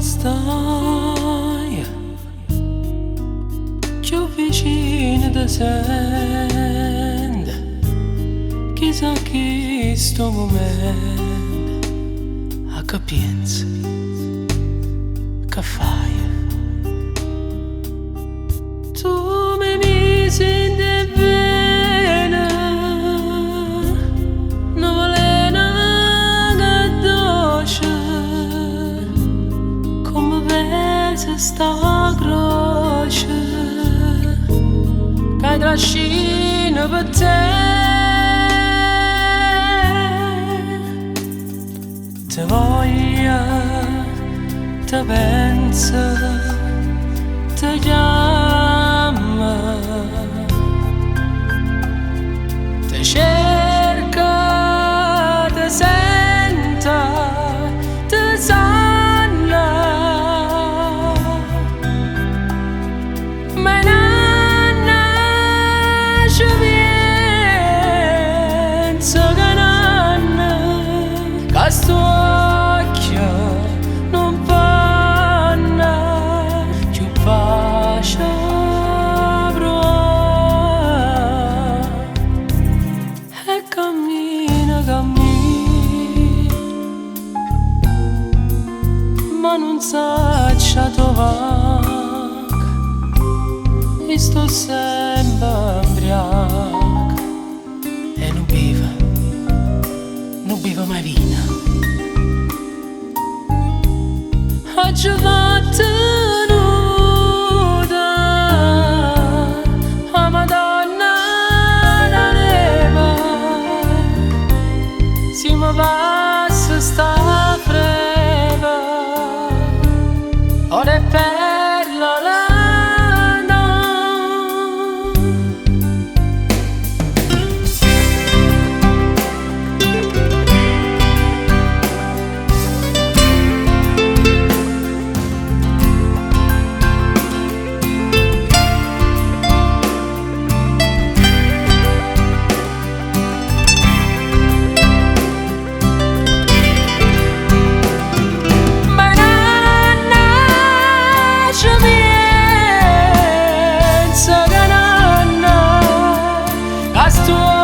Stai più vicino da sente, chissà che sto momento a che pensi, che fai. Tu mi senti bene, non volena che dolce, sta croce che trascina per te. Te voglio, te penso, te chiama, te cerca, te senta, te sanna. Ma nanna ci penso che nanna che sto occhio non fanno più pace e cammina, cammina, ma non sa trovare. Sto sempre ubriaco e non bevo mai vino. Oggi fatto nuda, a Madonna la neve, si mi passa sta freva, ora è per la Pastor